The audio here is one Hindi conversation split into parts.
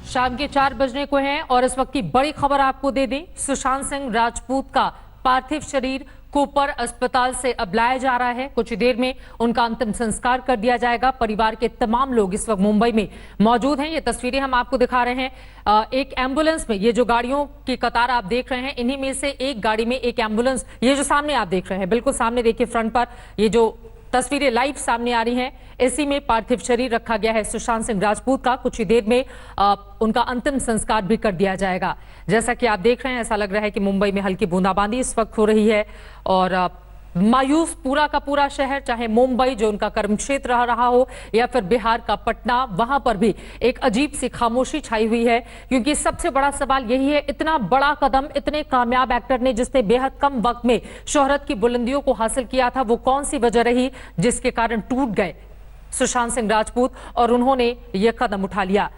शाम के 4 बजने को हैं और इस वक्त की बड़ी खबर आपको दे दें। सुशांत सिंह राजपूत का पार्थिव शरीर कोपर अस्पताल से अब लाया जा रहा है। कुछ देर में उनका अंतिम संस्कार कर दिया जाएगा। परिवार के तमाम लोग इस वक्त मुंबई में मौजूद हैं। ये तस्वीरें हम आपको दिखा रहे हैं। एक एम्बुलेंस में, ये जो गाड़ियों की कतार आप देख रहे हैं, इन्हीं में से एक गाड़ी में एक एम्बुलेंस, ये जो सामने आप देख रहे हैं, बिल्कुल सामने देखिए फ्रंट पर ये जो तस्वीरें लाइव सामने आ रही हैं, इसी में पार्थिव शरीर रखा गया है सुशांत सिंह राजपूत का। कुछ ही देर में उनका अंतिम संस्कार भी कर दिया जाएगा। जैसा कि आप देख रहे हैं, ऐसा लग रहा है कि मुंबई में हल्की बूंदाबांदी इस वक्त हो रही है और मायूस पूरा का पूरा शहर, चाहे मुंबई जो उनका कर्म क्षेत्र रहा हो या फिर बिहार का पटना, वहां पर भी एक अजीब सी खामोशी छाई हुई है। क्योंकि सबसे बड़ा सवाल यही है, इतना बड़ा कदम इतने कामयाब एक्टर ने, जिसने बेहद कम वक्त में शोहरत की बुलंदियों को हासिल किया था, वो कौन सी वजह रही जिसके कारण टूट गए सुशांत सिंह राजपूत और उन्होंने ये कदम उठा लिया।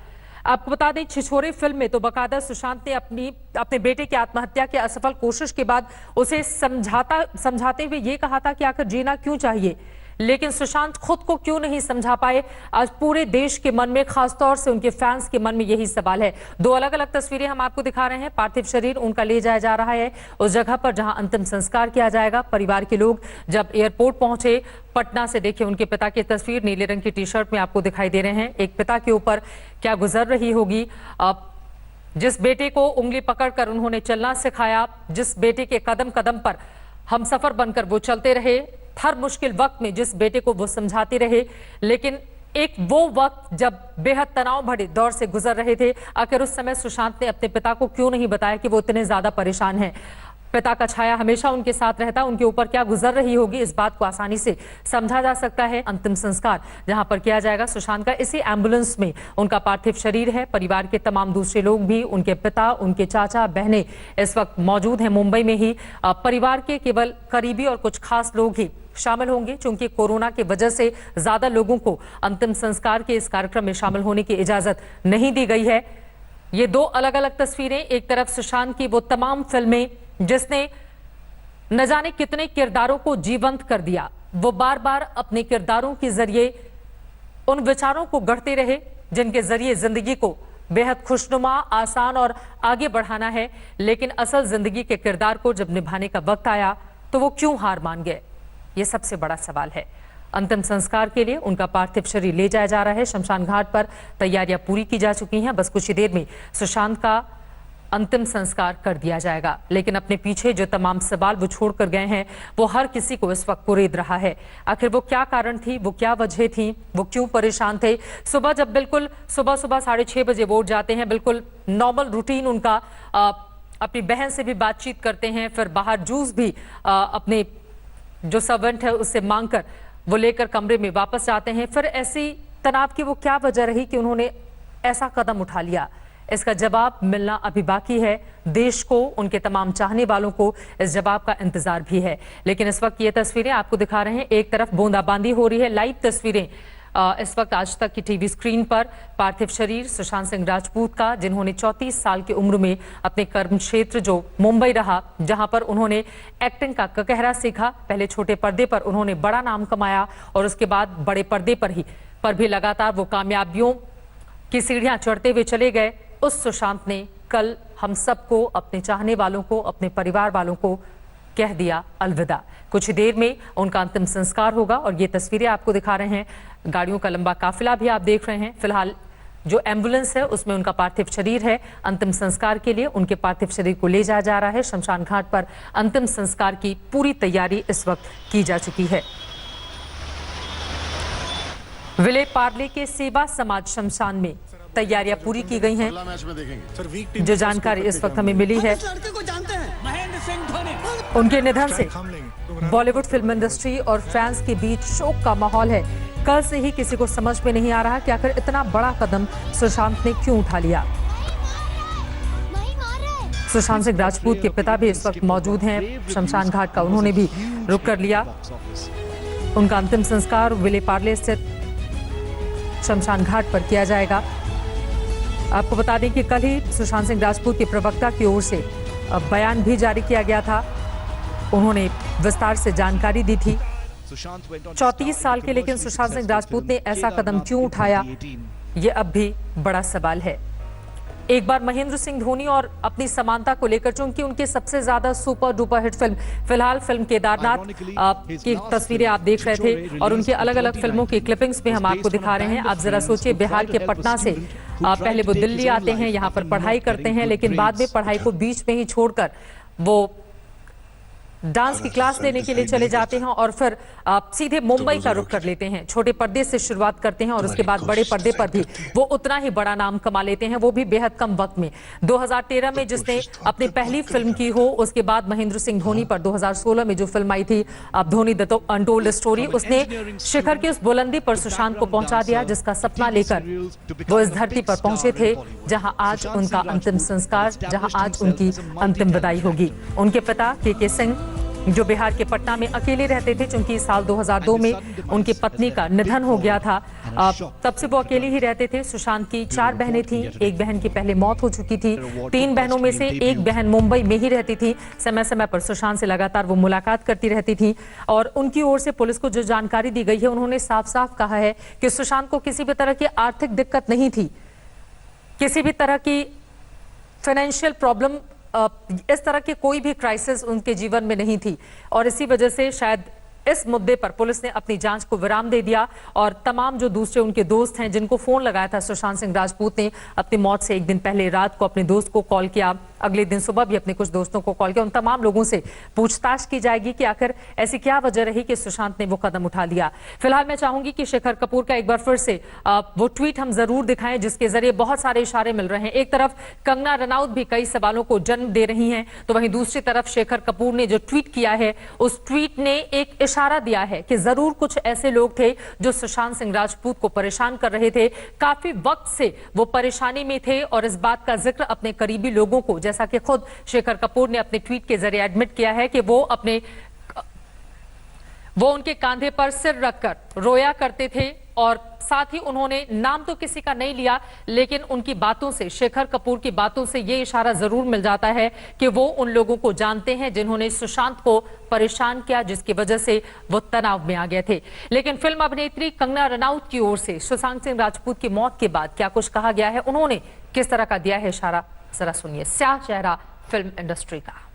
आपको बता दें, छिछोरे फिल्म में तो बकायदा सुशांत ने अपने बेटे की आत्महत्या की असफल कोशिश के बाद उसे समझाते हुए ये कहा था कि आखिर जीना क्यों चाहिए, लेकिन सुशांत खुद को क्यों नहीं समझा पाए। आज पूरे देश के मन में, खासतौर से उनके फैंस के मन में यही सवाल है। दो अलग अलग तस्वीरें हम आपको दिखा रहे हैं। पार्थिव शरीर उनका ले जाया जा रहा है उस जगह पर जहां अंतिम संस्कार किया जाएगा। परिवार के लोग जब एयरपोर्ट पहुंचे पटना से, देखिए उनके पिता की तस्वीर नीले रंग की टी-शर्ट में आपको दिखाई दे रहे हैं। एक पिता के ऊपर क्या गुजर रही होगी। जिस बेटे को उंगली पकड़कर उन्होंने चलना सिखाया, जिस बेटे के कदम कदम पर हम सफर बनकर वो चलते रहे, हर मुश्किल वक्त में जिस बेटे को वो समझाते रहे, लेकिन एक वो वक्त जब बेहद तनाव भरे दौर से गुजर रहे थे, आखिर उस समय सुशांत ने अपने पिता को क्यों नहीं बताया कि वो इतने ज्यादा परेशान हैं। पिता का छाया हमेशा उनके साथ रहता, उनके ऊपर क्या गुजर रही होगी, इस बात को आसानी से समझा जा सकता है। अंतिम संस्कार जहां पर किया जाएगा सुशांत का, इसी एम्बुलेंस में उनका पार्थिव शरीर है। परिवार के तमाम दूसरे लोग भी, उनके पिता, उनके चाचा, बहनें इस वक्त मौजूद हैं मुंबई में ही। परिवार के केवल करीबी और कुछ खास लोग ही शामिल होंगे, क्योंकि कोरोना की वजह से ज्यादा लोगों को अंतिम संस्कार के इस कार्यक्रम में शामिल होने की इजाजत नहीं दी गई है। ये दो अलग अलग तस्वीरें, एक तरफ सुशांत की वो तमाम फिल्में जिसने न जाने कितने किरदारों को जीवंत कर दिया, वो बार बार अपने किरदारों के जरिए उन विचारों को गढ़ते रहे जिनके जरिए जिंदगी को बेहद खुशनुमा, आसान और आगे बढ़ाना है। लेकिन असल जिंदगी के किरदार को जब निभाने का वक्त आया तो वो क्यों हार मान गए, ये सबसे बड़ा सवाल है। अंतिम संस्कार के लिए उनका पार्थिव शरीर ले जाया जा रहा है। शमशान घाट पर तैयारियां पूरी की जा चुकी हैं। बस कुछ ही देर में सुशांत का अंतिम संस्कार कर दिया जाएगा। लेकिन अपने पीछे जो तमाम सवाल वो छोड़कर गए हैं, वो हर किसी को इस वक्त कुरेद रहा है। आखिर वो क्या कारण थी, वो क्या वजह थी, वो क्यों परेशान थे। सुबह जब बिल्कुल सुबह 6:30 बजे वो उठ जाते हैं, बिल्कुल नॉर्मल रूटीन उनका, अपनी बहन से भी बातचीत करते हैं, फिर बाहर जूस भी अपने जो सर्वेंट है उससे मांगकर वो लेकर कमरे में वापस जाते हैं। फिर ऐसी तनाव की वो क्या वजह रही कि उन्होंने ऐसा कदम उठा लिया, इसका जवाब मिलना अभी बाकी है। देश को, उनके तमाम चाहने वालों को इस जवाब का इंतजार भी है। लेकिन इस वक्त ये तस्वीरें आपको दिखा रहे हैं, एक तरफ बूंदाबांदी हो रही है, लाइव तस्वीरें इस वक्त आज तक की टीवी स्क्रीन पर। पार्थिव शरीर सुशांत सिंह राजपूत का, जिन्होंने 34 साल की उम्र में अपने कर्म क्षेत्र जो मुंबई रहा, जहां पर उन्होंने एक्टिंग का ककहरा सीखा। पहले छोटे पर्दे पर उन्होंने बड़ा नाम कमाया और उसके बाद बड़े पर्दे पर भी लगातार वो कामयाबियों की सीढ़ियां चढ़ते हुए चले गए। उस सुशांत ने कल हम सबको, अपने चाहने वालों को, अपने परिवार वालों को कह दिया अलविदा। कुछ ही देर में उनका अंतिम संस्कार होगा और ये तस्वीरें आपको दिखा रहे हैं। गाड़ियों का लंबा काफिला भी आप देख रहे हैं। फिलहाल जो एम्बुलेंस है उसमें उनका पार्थिव शरीर है। अंतिम संस्कार के लिए उनके पार्थिव शरीर को ले जाया जा रहा है। शमशान घाट पर अंतिम संस्कार की पूरी तैयारी इस वक्त की जा चुकी है। विले पार्ले के सेवा समाज शमशान में तैयारियां पूरी की गई हैं। जो जानकारी इस वक्त हमें मिली है, उनके निधन से बॉलीवुड फिल्म इंडस्ट्री और फैंस के बीच शोक का माहौल है। कल से ही किसी को समझ में नहीं आ रहा कि आखिर इतना बड़ा कदम सुशांत ने क्यों उठा लिया। सुशांत सिंह राजपूत के पिता भी इस वक्त मौजूद हैं शमशान घाट का, उन्होंने भी रुक कर लिया। उनका अंतिम संस्कार विले पार्ले स्थित शमशान घाट पर किया जाएगा। आपको बता दें कि कल ही सुशांत सिंह राजपूत के प्रवक्ता की ओर से बयान भी जारी किया गया था। उन्होंने विस्तार से जानकारी दी थी। 34 साल के लेकिन सुशांत सिंह राजपूत ने ऐसा कदम क्यों उठाया, ये अब भी बड़ा सवाल है। एक बार महेंद्र सिंह धोनी और अपनी समानता को लेकर, चूंकि उनकी सबसे ज्यादा सुपर डुपर हिट फिल्म फिलहाल फिल्म केदारनाथ की तस्वीरें आप देख रहे थे और उनकी अलग अलग फिल्मों की क्लिपिंग्स में हम आपको दिखा रहे हैं। आप जरा सोचिए, बिहार के पटना से पहले वो दिल्ली आते हैं, यहाँ पर पढ़ाई करते हैं, लेकिन बाद में पढ़ाई को बीच में ही छोड़कर वो डांस की क्लास लेने के लिए चले जाते हैं और फिर सीधे मुंबई का रुख कर लेते हैं। छोटे पर्दे से शुरुआत करते हैं और उसके बाद बड़े पर्दे पर भी वो उतना ही बड़ा नाम कमा लेते हैं, वो भी बेहद कम वक्त में। 2013 में जिसने अपनी पहली फिल्म की हो, उसके बाद महेंद्र सिंह धोनी पर 2016 में जो फिल्म आई थी धोनी द अनटोल्ड स्टोरी, उसने शिखर की उस बुलंदी पर सुशांत को पहुंचा दिया जिसका सपना लेकर वो इस धरती पर पहुंचे थे, जहां आज उनका अंतिम संस्कार, जहां आज उनकी अंतिम विदाई होगी। उनके पिता के सिंह जो बिहार के पटना में अकेले रहते थे, क्योंकि साल 2002 में उनकी पत्नी का निधन हो गया था, तब से वो अकेले ही रहते थे। सुशांत की 4 बहनें थीं, एक बहन की पहले मौत हो चुकी थी। 3 बहनों में से एक बहन मुंबई में ही रहती थी। समय समय पर सुशांत से लगातार वो मुलाकात करती रहती थी और उनकी ओर से पुलिस को जो जानकारी दी गई है, उन्होंने साफ साफ कहा है कि सुशांत को किसी भी तरह की आर्थिक दिक्कत नहीं थी, किसी भी तरह की फाइनेंशियल प्रॉब्लम, इस तरह की कोई भी क्राइसिस उनके जीवन में नहीं थी और इसी वजह से शायद इस मुद्दे पर पुलिस ने अपनी जांच को विराम दे दिया और तमाम जो दूसरे उनके दोस्त हैं जिनको फोन लगाया था सुशांत सिंह राजपूत ने अपनी मौत से एक दिन पहले रात को अपने दोस्त को कॉल किया, अगले दिन सुबह भी अपने कुछ दोस्तों को कॉल किया। उन तमाम लोगों से पूछताछ की जाएगी कि आखिर ऐसी क्या वजह रही कि सुशांत ने वो कदम उठा लिया। फिलहाल मैं चाहूंगी कि शेखर कपूर का एक बार फिर से वो ट्वीट हम जरूर दिखाएं जिसके जरिए बहुत सारे इशारे मिल रहे हैं। एक तरफ कंगना रनौत भी कई सवालों को जन्म दे रही हैं, तो वहीं दूसरी तरफ शेखर कपूर ने जो ट्वीट किया है, उस ट्वीट ने एक इशारा दिया है कि जरूर कुछ ऐसे लोग थे जो सुशांत सिंह राजपूत को परेशान कर रहे थे, काफी वक्त से वो परेशानी में थे और इस बात का जिक्र अपने करीबी लोगों को, जैसा कि खुद शेखर कपूर ने अपने ट्वीट के जरिए एडमिट किया है कि वो उनके कांधे पर सिर रखकर रोया करते थे और साथ ही उन्होंने नाम तो किसी का नहीं लिया, लेकिन उनकी बातों से, शेखर कपूर की बातों से ये इशारा जरूर मिल जाता है कि वो उन लोगों को जानते हैं जिन्होंने सुशांत को परेशान किया, जिसकी वजह से वो तनाव में आ गए थे। लेकिन फिल्म अभिनेत्री कंगना रनौत की ओर से सुशांत सिंह राजपूत की मौत के बाद क्या कुछ कहा गया है, उन्होंने किस तरह का दिया है इशारा, जरा सुनिए। स्याह चेहरा फिल्म इंडस्ट्री का।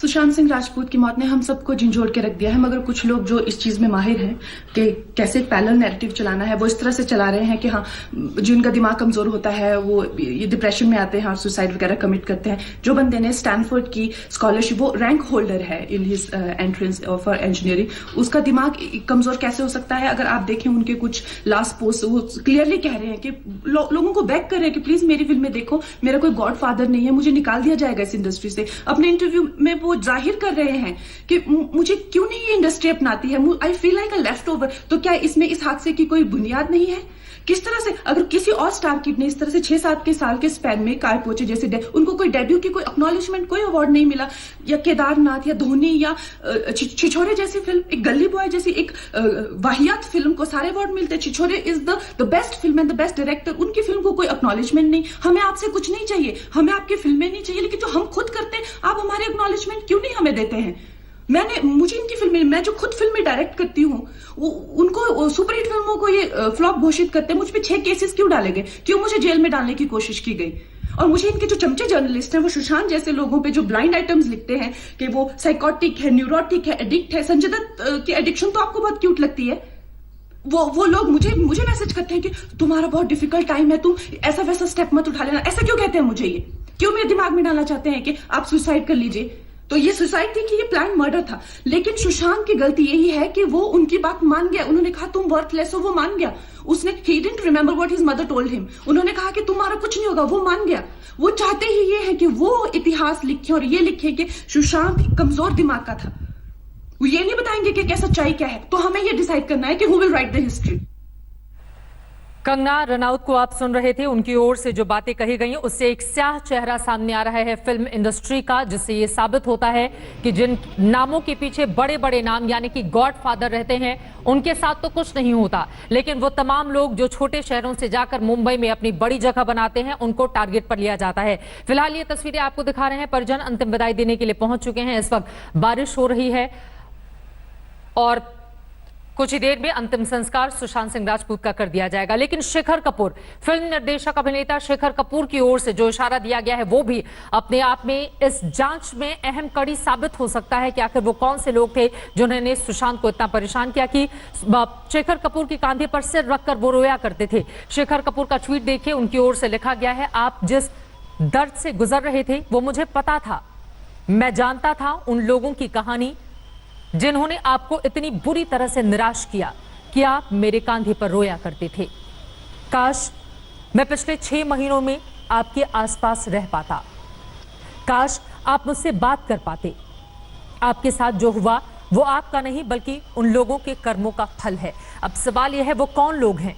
सुशांत सिंह राजपूत की मौत ने हम सबको झंझोड़ के रख दिया है, मगर कुछ लोग जो इस चीज में माहिर हैं कि कैसे पैरेलल नैरेटिव चलाना है, वो इस तरह से चला रहे हैं कि हाँ, जिनका दिमाग कमजोर होता है वो ये डिप्रेशन में आते हैं और सुसाइड वगैरह कमिट करते हैं। जो बंदे ने स्टैनफोर्ड की स्कॉलरशिप, वो रैंक होल्डर है in his entrance for engineering, उसका दिमाग कमजोर कैसे हो सकता है? अगर आप देखें उनके कुछ लास्ट पोस्ट, वो क्लियरली कह रहे हैं कि लोगों को बैक कर रहे हैं कि प्लीज मेरी फिल्में देखो, मेरा कोई गॉड फादर नहीं है, मुझे निकाल दिया जाएगा इस इंडस्ट्री से। अपने इंटरव्यू में वो जाहिर कर रहे हैं कि मुझे क्यों नहीं ये इंडस्ट्री अपनाती है, I feel like a left over. तो क्या इसमें इस हादसे की कोई बुनियाद नहीं है? किस तरह से अगर किसी और स्टार किड ने इस तरह से 6-7 के साल के स्पैन में काय पहुंचे, जैसे उनको कोई डेब्यू की कोई एक्नॉलेजमेंट, कोई अवार्ड नहीं मिला, या केदारनाथ या धोनी या छिछोरे जैसी फिल्म, एक गली बॉय जैसी एक वाहियात फिल्म को सारे अवार्ड मिलते, Chhichhore is the best film and the best director, उनकी फिल्म को कोई एक्नॉलेजमेंट नहीं। हमें आपसे कुछ नहीं चाहिए, हमें आपकी फिल्में नहीं चाहिए, लेकिन जो हम खुद करते हैं आप हमारे एक्नॉलेजमेंट क्यों नहीं हमें देते हैं? मुझे इनकी फिल्में, मैं जो खुद फिल्में डायरेक्ट करती हूँ, उनको सुपरहिट फिल्मों को ये फ्लॉप घोषित करते हैं। मुझ पे 6 केसेस क्यों डाले गए, क्यों मुझे जेल में डालने की कोशिश की गई? और मुझे इनके जो चमचे जर्नलिस्ट हैं, वो सुशांत जैसे लोगों पे जो ब्लाइंड आइटम्स लिखते हैं कि वो साइकोटिक है, न्यूरोटिक है, एडिक्ट है, संजय दत्त की एडिक्शन तो आपको बहुत क्यूट लगती है, वो लोग मुझे मैसेज करते हैं कि तुम्हारा बहुत डिफिकल्ट टाइम है, तुम ऐसा वैसा स्टेप मत उठा लेना। ऐसा क्यों कहते हैं मुझे? ये क्यों मेरे दिमाग में डालना चाहते हैं कि आप सुसाइड कर लीजिए? तो ये सुसाइड थी कि ये प्लान मर्डर था? लेकिन सुशांत की गलती यही है कि वो उनकी बात मान गया। उन्होंने कहा तुम वर्थलेस हो, वो मान गया। उसने he didn't remember what his mother told him. उन्होंने कहा कि तुम्हारा कुछ नहीं होगा, वो मान गया। वो चाहते ही ये है कि वो इतिहास लिखे और ये लिखे कि सुशांत कमजोर दिमाग का था। वो ये नहीं बताएंगे कि क्या सच्चाई क्या है। तो हमें ये डिसाइड करना है कि who will write the history. Kangana Ranaut को आप सुन रहे थे, उनकी ओर से जो बातें कही गई उससे एक स्याह चेहरा सामने आ रहा है फिल्म इंडस्ट्री का, जिससे ये साबित होता है कि जिन नामों के पीछे बड़े बड़े नाम यानी कि गॉड फादर रहते हैं, उनके साथ तो कुछ नहीं होता, लेकिन वो तमाम लोग जो छोटे शहरों से जाकर मुंबई में अपनी बड़ी जगह बनाते हैं, उनको टारगेट पर लिया जाता है। फिलहाल ये तस्वीरें आपको दिखा रहे हैं, परिजन अंतिम विदाई देने के लिए पहुंच चुके हैं। इस वक्त बारिश हो रही है और कुछ ही देर में अंतिम संस्कार सुशांत सिंह राजपूत का कर दिया जाएगा। लेकिन शेखर कपूर, फिल्म निर्देशक अभिनेता शेखर कपूर की ओर से जो इशारा दिया गया है वो भी अपने आप में इस जांच में अहम कड़ी साबित हो सकता है कि आखिर वो कौन से लोग थे जिन्होंने सुशांत को इतना परेशान किया कि शेखर कपूर के कांधे पर सिर रखकर वो रोया करते थे। शेखर कपूर का ट्वीट देखिए, उनकी ओर से लिखा गया है, आप जिस दर्द से गुजर रहे थे वो मुझे पता था। मैं जानता था उन लोगों की कहानी जिन्होंने आपको इतनी बुरी तरह से निराश किया कि आप मेरे कांधे पर रोया करते थे। काश मैं पिछले 6 महीनों में आपके आसपास रह पाता, काश आप मुझसे बात कर पाते। आपके साथ जो हुआ वो आपका नहीं बल्कि उन लोगों के कर्मों का फल है। अब सवाल यह है वो कौन लोग हैं,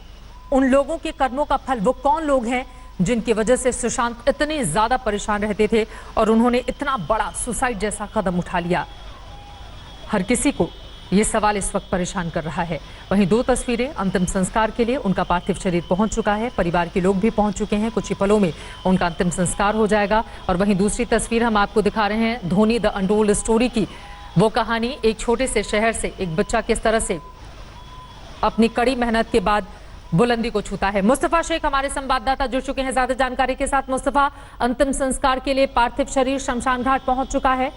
उन लोगों के कर्मों का फल वो कौन लोग हैं जिनकी वजह से सुशांत इतने ज्यादा परेशान रहते थे और उन्होंने इतना बड़ा सुसाइड जैसा कदम उठा लिया। हर किसी को ये सवाल इस वक्त परेशान कर रहा है। वहीं 2 तस्वीरें अंतिम संस्कार के लिए उनका पार्थिव शरीर पहुंच चुका है, परिवार के लोग भी पहुंच चुके हैं। कुछ ही पलों में उनका अंतिम संस्कार हो जाएगा। और वहीं दूसरी तस्वीर हम आपको दिखा रहे हैं धोनी द अनटोल्ड स्टोरी की। वो कहानी, एक छोटे से शहर से एक बच्चा किस तरह से अपनी कड़ी मेहनत के बाद बुलंदी को छूता है। मुस्तफा शेख हमारे संवाददाता जुड़ चुके हैं ज्यादा जानकारी के साथ। मुस्तफा, अंतिम संस्कार के लिए पार्थिव शरीर शमशान घाट पहुंच चुका है।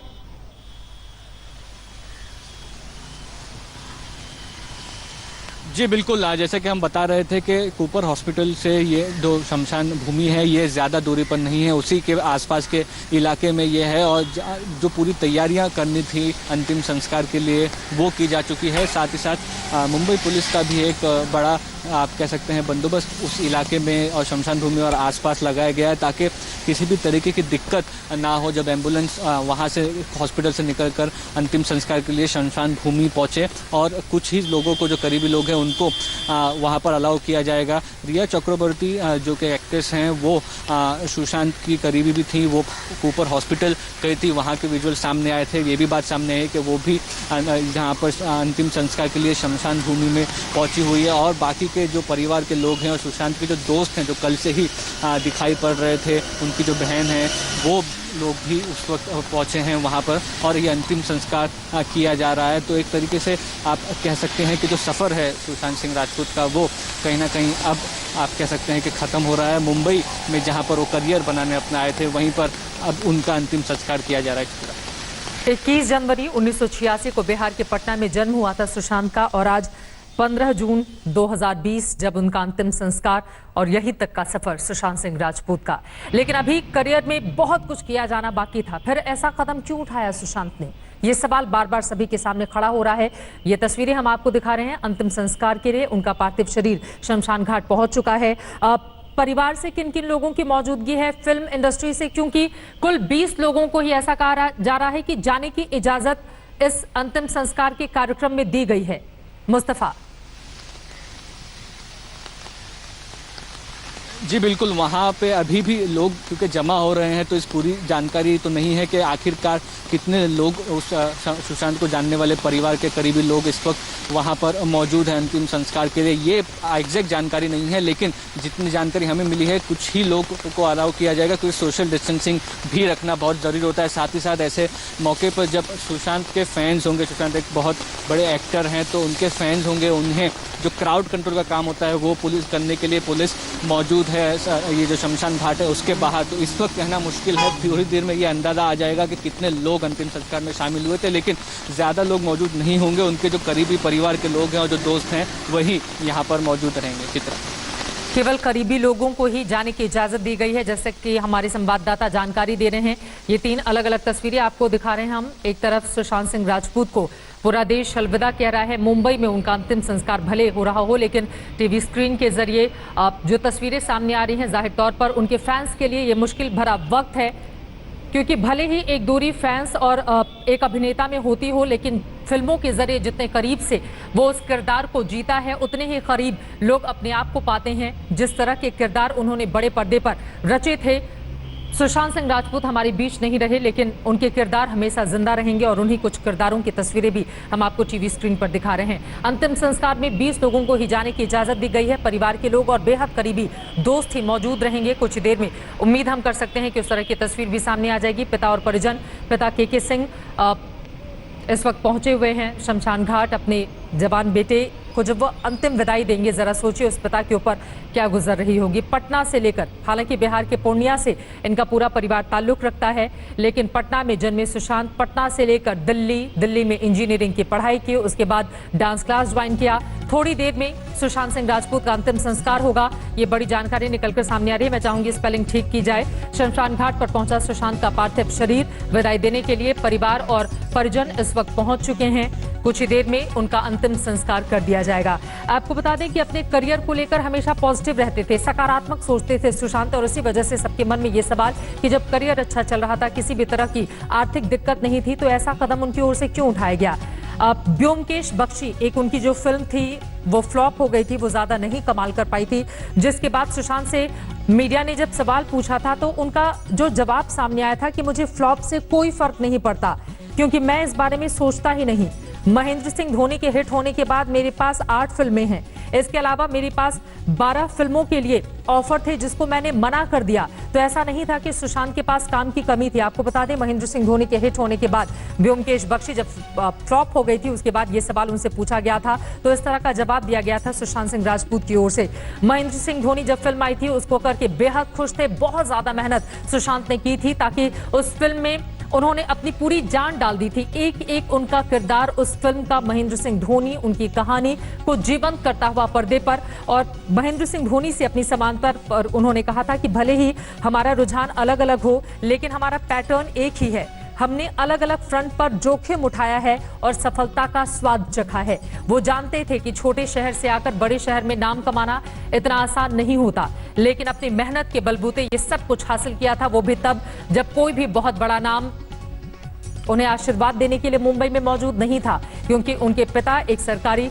जी बिल्कुल, जैसे कि हम बता रहे थे कि कूपर हॉस्पिटल से ये जो शमशान भूमि है ये ज़्यादा दूरी पर नहीं है, उसी के आसपास के इलाके में ये है। और जो पूरी तैयारियां करनी थी अंतिम संस्कार के लिए वो की जा चुकी है। साथ ही साथ मुंबई पुलिस का भी एक बड़ा आप कह सकते हैं बंदोबस्त उस इलाके में और शमशान भूमि और आसपास लगाया गया है ताकि किसी भी तरीके की दिक्कत ना हो जब एम्बुलेंस वहां से हॉस्पिटल से निकलकर अंतिम संस्कार के लिए शमशान भूमि पहुंचे। और कुछ ही लोगों को, जो करीबी लोग हैं, उनको वहां पर अलाउ किया जाएगा। रिया चक्रवर्ती जो कि एक्ट्रेस हैं वो सुशांत की करीबी भी थी, वो कूपर हॉस्पिटल गई थी, वहाँ के विजुअल सामने आए थे। ये भी बात सामने है कि वो भी जहाँ पर अंतिम संस्कार के लिए शमशान भूमि में पहुंची हुई है। और बाकी के जो परिवार के लोग हैं और सुशांत के जो दोस्त हैं जो कल से ही दिखाई पड़ रहे थे, उनकी जो बहन है वो लोग भी उस वक्त पहुंचे हैं वहां पर और ये अंतिम संस्कार किया जा रहा है। तो एक तरीके से आप कह सकते हैं कि जो सफ़र है सुशांत सिंह राजपूत का वो कहीं ना कहीं अब आप कह सकते हैं कि ख़त्म हो रहा है। मुंबई में जहां पर वो करियर बनाने अपना आए थे वहीं पर अब उनका अंतिम संस्कार किया जा रहा है। 21 जनवरी 1986 को बिहार के पटना में जन्म हुआ था सुशांत का और आज 15 जून 2020 जब उनका अंतिम संस्कार और यहीं तक का सफर सुशांत सिंह राजपूत का। लेकिन अभी करियर में बहुत कुछ किया जाना बाकी था, फिर ऐसा कदम क्यों उठाया सुशांत ने? ये सवाल बार बार सभी के सामने खड़ा हो रहा है। ये तस्वीरें हम आपको दिखा रहे हैं। अंतिम संस्कार के लिए उनका पार्थिव शरीर शमशान घाट पहुंच चुका है। परिवार से किन किन लोगों की मौजूदगी है, फिल्म इंडस्ट्री से, क्योंकि कुल 20 लोगों को ही ऐसा कहा जा रहा है कि जाने की इजाजत इस अंतिम संस्कार के कार्यक्रम में दी गई है। मुस्तफा जी बिल्कुल, वहाँ पे अभी भी लोग क्योंकि जमा हो रहे हैं तो इस पूरी जानकारी तो नहीं है कि आखिरकार कितने लोग उस सुशांत को जानने वाले परिवार के करीबी लोग इस वक्त वहाँ पर मौजूद हैं अंतिम संस्कार के लिए। ये एग्जैक्ट जानकारी नहीं है, लेकिन जितनी जानकारी हमें मिली है कुछ ही लोग को अलाउ किया जाएगा क्योंकि सोशल डिस्टेंसिंग भी रखना बहुत ज़रूरी होता है। साथ ही साथ ऐसे मौके पर जब सुशांत के फैंस होंगे, सुशांत एक बहुत बड़े एक्टर हैं, तो उनके फैंस होंगे, उन्हें जो क्राउड कंट्रोल का काम होता है वो पुलिस करने के लिए पुलिस मौजूद है ये जो शमशान घाट है उसके बाहर। तो इस वक्त कहना मुश्किल है, थोड़ी देर में ये अंदाज़ा आ जाएगा कि कितने लोग अंतिम संस्कार में शामिल हुए थे, लेकिन ज़्यादा लोग मौजूद नहीं होंगे। उनके जो करीबी परिवार के लोग हैं और जो दोस्त हैं वही यहाँ पर मौजूद रहेंगे। चित्रा, केवल करीबी लोगों को ही जाने की इजाजत दी गई है, जैसे कि हमारे संवाददाता जानकारी दे रहे हैं। ये 3 अलग अलग तस्वीरें आपको दिखा रहे हैं हम। एक तरफ सुशांत सिंह राजपूत को पूरा देश अलविदा कह रहा है। मुंबई में उनका अंतिम संस्कार भले हो रहा हो, लेकिन टीवी स्क्रीन के जरिए जो तस्वीरें सामने आ रही हैं, जाहिर तौर पर उनके फैंस के लिए ये मुश्किल भरा वक्त है, क्योंकि भले ही एक दूरी फैंस और एक अभिनेता में होती हो, लेकिन फिल्मों के जरिए जितने करीब से वो उस किरदार को जीता है उतने ही करीब लोग अपने आप को पाते हैं। जिस तरह के किरदार उन्होंने बड़े पर्दे पर रचे थे, सुशांत सिंह राजपूत हमारे बीच नहीं रहे, लेकिन उनके किरदार हमेशा जिंदा रहेंगे और उन्हीं कुछ किरदारों की तस्वीरें भी हम आपको टीवी स्क्रीन पर दिखा रहे हैं। अंतिम संस्कार में 20 लोगों को ही जाने की इजाजत दी गई है। परिवार के लोग और बेहद करीबी दोस्त ही मौजूद रहेंगे। कुछ देर में उम्मीद हम कर सकते हैं कि उस तरह की तस्वीर भी सामने आ जाएगी। पिता और परिजन, पिता के सिंह इस वक्त पहुंचे हुए हैं शमशान घाट अपने जवान बेटे को जब वो अंतिम विदाई देंगे। जरा सोचिए उस पिता के ऊपर क्या गुजर रही होगी। पटना से लेकर, हालांकि बिहार के पूर्णिया से इनका पूरा परिवार ताल्लुक रखता है, लेकिन पटना में जन्मे सुशांत पटना से लेकर दिल्ली में इंजीनियरिंग की पढ़ाई की, उसके बाद डांस क्लास ज्वाइन किया। थोड़ी देर में सुशांत सिंह राजपूत का अंतिम संस्कार होगा। ये बड़ी जानकारी निकलकर सामने आ रही है, मैं चाहूंगी स्पेलिंग ठीक की जाए। शमशान घाट पर पहुंचा सुशांत का पार्थिव शरीर विदाई देने के लिए परिवार और परिजन इस वक्त पहुंच चुके हैं। कुछ ही देर में उनका अंतिम संस्कार कर दिया जाएगा। आपको बता दें कि अपने करियर को लेकर हमेशा पॉजिटिव रहते थे, सकारात्मक सोचते थे सुशांत, और इसी वजह से सबके मन में ये सवाल कि जब करियर अच्छा चल रहा था, किसी भी तरह की आर्थिक दिक्कत नहीं थी, तो ऐसा कदम उनकी ओर से क्यों उठाया गया। ब्योमकेश बख्शी, एक उनकी जो फिल्म थी वो फ्लॉप हो गई थी, वो ज्यादा नहीं कमाल कर पाई थी, जिसके बाद सुशांत से मीडिया ने जब सवाल पूछा था तो उनका जो जवाब सामने आया था कि मुझे फ्लॉप से कोई फर्क नहीं पड़ता, क्योंकि मैं इस बारे में सोचता ही नहीं। महेंद्र सिंह धोनी के हिट होने के बाद मेरे पास 8 फिल्में हैं, इसके अलावा मेरे पास 12 फिल्मों के लिए ऑफर थे जिसको मैंने मना कर दिया। तो ऐसा नहीं था कि सुशांत के पास काम की कमी थी। आपको बता दें, महेंद्र सिंह धोनी के हिट होने के बाद ब्योमकेश बख्शी जब फ्लॉप हो गई थी, उसके बाद ये सवाल उनसे पूछा गया था, तो इस तरह का जवाब दिया गया था सुशांत सिंह राजपूत की ओर से। महेंद्र सिंह धोनी जब फिल्म आई थी उसको करके बेहद खुश थे, बहुत ज्यादा मेहनत सुशांत ने की थी ताकि उस फिल्म में उन्होंने अपनी पूरी जान डाल दी थी। एक एक उनका किरदार उस फिल्म का महेंद्र सिंह धोनी उनकी कहानी को जीवंत करता हुआ पर्दे पर, और महेंद्र सिंह धोनी से अपनी समानता पर उन्होंने कहा था कि भले ही हमारा रुझान अलग अलग हो, लेकिन हमारा पैटर्न एक ही है। हमने अलग अलग फ्रंट पर जोखिम उठाया है और सफलता का स्वाद चखा है। वो जानते थे कि छोटे शहर से आकर बड़े शहर में नाम कमाना इतना आसान नहीं होता, लेकिन अपनी मेहनत के बलबूते ये सब कुछ हासिल किया था, वो भी तब जब कोई भी बहुत बड़ा नाम उन्हें आशीर्वाद देने के लिए मुंबई में मौजूद नहीं था, क्योंकि उनके पिता एक सरकारी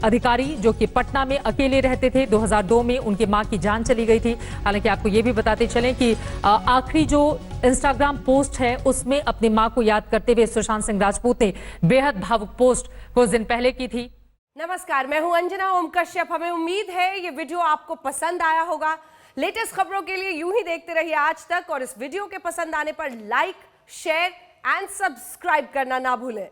अधिकारी जो कि पटना में अकेले रहते थे। 2002 में उनकी मां की जान चली गई थी। हालांकि आपको ये भी बताते चलें कि आखिरी जो इंस्टाग्राम पोस्ट है उसमें अपनी मां को याद करते हुए सुशांत सिंह राजपूत ने बेहद भावुक पोस्ट कुछ दिन पहले की थी। नमस्कार, मैं हूं अंजना ओम कश्यप। हमें उम्मीद है ये वीडियो आपको पसंद आया होगा। लेटेस्ट खबरों के लिए यूं ही देखते रहिए आज तक, और इस वीडियो के पसंद आने पर लाइक, शेयर एंड सब्सक्राइब करना ना भूलें।